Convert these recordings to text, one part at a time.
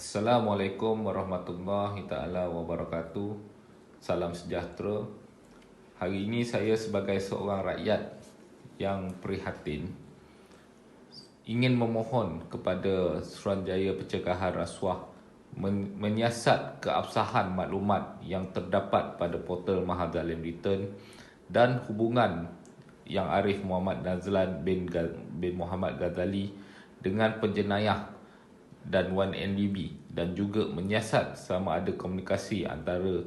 Assalamualaikum warahmatullahi taala wabarakatuh. Salam sejahtera. Hari ini saya sebagai seorang rakyat yang prihatin ingin memohon kepada Suruhanjaya Pencegahan Rasuah menyiasat keabsahan maklumat yang terdapat pada portal Mahazalim Return dan hubungan Yang Arif Muhammad Nazlan bin Muhammad Ghazali dengan penjenayah dan 1MDB, dan juga menyiasat sama ada komunikasi antara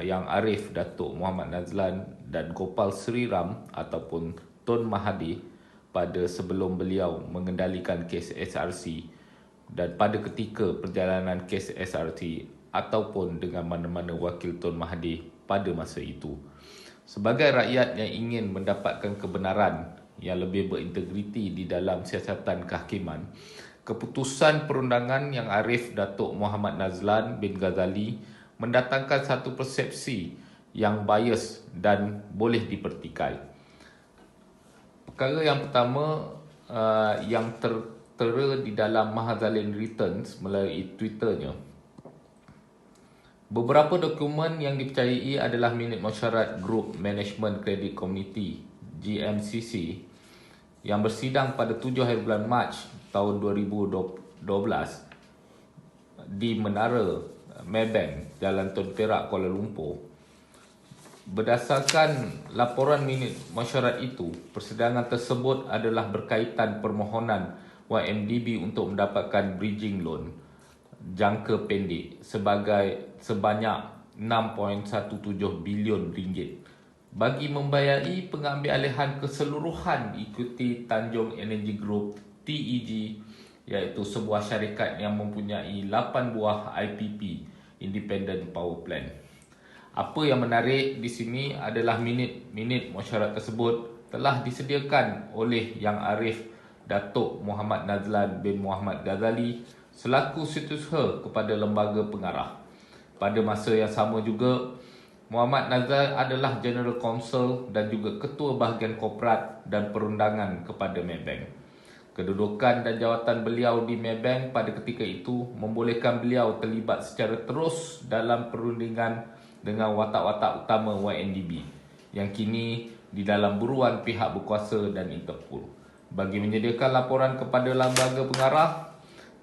Yang Arif Datuk Muhammad Nazlan dan Gopal Sri Ram ataupun Tun Mahathir pada sebelum beliau mengendalikan kes SRC dan pada ketika perjalanan kes SRC ataupun dengan mana-mana wakil Tun Mahathir pada masa itu. Sebagai rakyat yang ingin mendapatkan kebenaran yang lebih berintegriti di dalam siasatan kehakiman, keputusan perundangan Yang Arif Datuk Muhammad Nazlan bin Ghazali mendatangkan satu persepsi yang bias dan boleh dipertikai. Perkara yang pertama yang tertera di dalam Mahazalim Returns melalui Twitternya. Beberapa dokumen yang dipercayai adalah minit mesyuarat Group Management Credit Committee GMCC yang bersidang pada 7 hari bulan Mac tahun 2012 di Menara Maybank, Jalan Tun Perak, Kuala Lumpur. Berdasarkan laporan minit mesyuarat itu, persidangan tersebut adalah berkaitan permohonan YMDB untuk mendapatkan bridging loan jangka pendek sebanyak 6.17 bilion ringgit bagi membayari pengambilalihan keseluruhan ikuti Tanjung Energy Group TEG, iaitu sebuah syarikat yang mempunyai 8 buah IPP Independent Power Plant. Apa yang menarik di sini adalah minit mesyuarat tersebut telah disediakan oleh Yang Arif Datuk Muhammad Nazlan bin Muhammad Ghazali selaku setiausaha kepada lembaga pengarah. Pada masa yang sama juga, Muhammad Nazlan adalah General Counsel dan juga Ketua Bahagian Korporat dan Perundangan kepada Maybank. Kedudukan dan jawatan beliau di Maybank pada ketika itu membolehkan beliau terlibat secara terus dalam perundingan dengan watak-watak utama YNDB yang kini di dalam buruan pihak berkuasa dan Interpol. Bagi menyediakan laporan kepada lembaga pengarah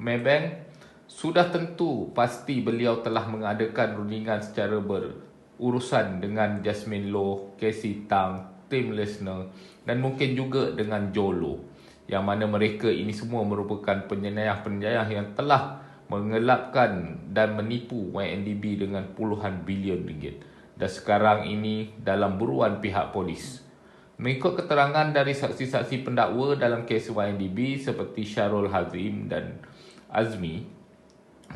Maybank, sudah tentu pasti beliau telah mengadakan rundingan secara berurusan dengan Jasmine Low, Casey Tang, Tim Lesner dan mungkin juga dengan Joe Low, yang mana mereka ini semua merupakan penjenayah-penjenayah yang telah mengelapkan dan menipu YNDB dengan puluhan bilion ringgit dan sekarang ini dalam buruan pihak polis. Mengikut keterangan dari saksi-saksi pendakwa dalam kes YNDB seperti Syarul Hazim dan Azmi,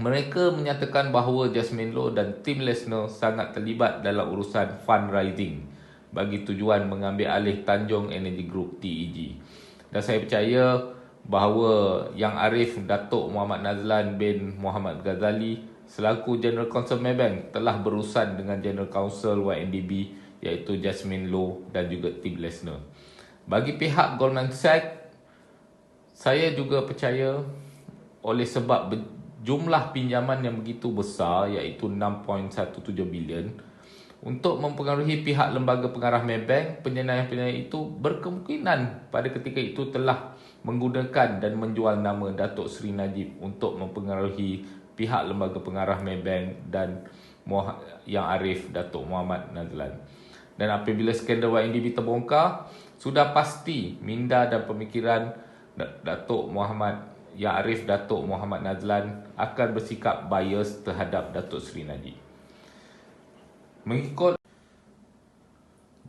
mereka menyatakan bahawa Jasmine Low dan Tim Lesner sangat terlibat dalam urusan fundraising bagi tujuan mengambil alih Tanjung Energy Group TEG. Dan saya percaya bahawa Yang Arif Datuk Muhammad Nazlan bin Muhammad Ghazali selaku General Counsel Maybank telah berurusan dengan General Counsel YNDB iaitu Jasmine Low dan juga Tim Lesner. Bagi pihak Goldman Sachs, saya juga percaya oleh sebab jumlah pinjaman yang begitu besar iaitu 6.17 bilion untuk mempengaruhi pihak lembaga pengarah Maybank, penjenayah-penjenayah itu berkemungkinan pada ketika itu telah menggunakan dan menjual nama Datuk Seri Najib untuk mempengaruhi pihak lembaga pengarah Maybank dan Yang Arif Datuk Muhammad Nazlan. Dan apabila skandal YNDB terbongkar, sudah pasti minda dan pemikiran Datuk Yang Arif Datuk Muhammad Nazlan akan bersikap bias terhadap Datuk Seri Najib.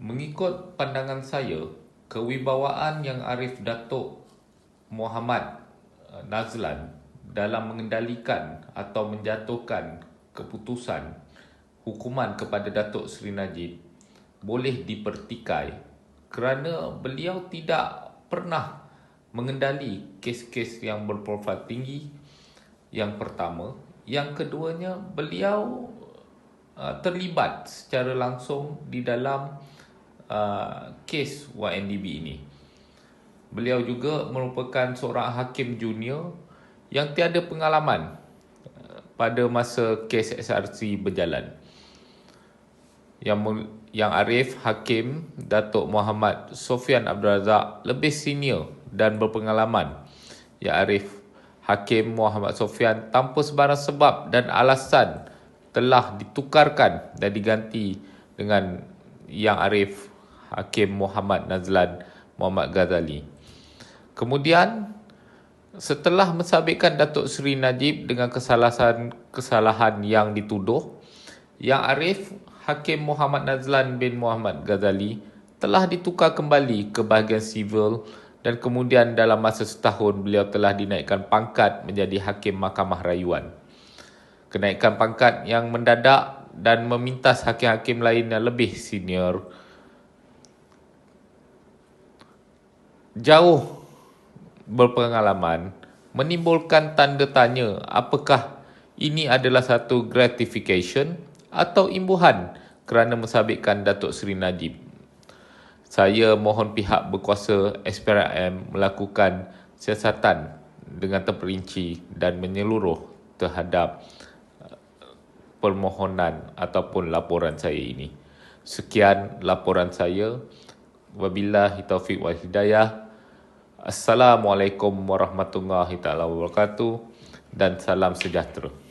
Mengikut pandangan saya, kewibawaan Yang Arif Datuk Muhammad Nazlan dalam mengendalikan atau menjatuhkan keputusan hukuman kepada Datuk Seri Najib boleh dipertikai kerana beliau tidak pernah mengendali kes-kes yang berprofil tinggi, yang pertama. Yang keduanya, beliau terlibat secara langsung di dalam kes YNDB ini. Beliau juga merupakan seorang hakim junior yang tiada pengalaman pada masa kes SRC berjalan. Yang Arif Hakim Datuk Muhammad Sofyan Abdul Razak lebih senior dan berpengalaman. Yang Arif Hakim Muhammad Sofyan tanpa sebarang sebab dan alasan telah ditukarkan dan diganti dengan Yang Arif Hakim Muhammad Nazlan Muhammad Ghazali. Kemudian setelah mensabitkan Datuk Seri Najib dengan kesalahan yang dituduh, Yang Arif Hakim Muhammad Nazlan bin Muhammad Ghazali telah ditukar kembali ke bahagian sivil dan kemudian dalam masa setahun beliau telah dinaikkan pangkat menjadi Hakim Mahkamah Rayuan. Kenaikan pangkat yang mendadak dan memintas hakim-hakim lain yang lebih senior jauh berpengalaman menimbulkan tanda tanya apakah ini adalah satu gratification atau imbuhan kerana mensabitkan Datuk Seri Najib. Saya mohon pihak berkuasa SPRM melakukan siasatan dengan terperinci dan menyeluruh terhadap permohonan ataupun laporan saya ini. Sekian laporan saya. Wabillahi taufiq wal hidayah. Assalamualaikum warahmatullahi taala wabarakatuh dan salam sejahtera.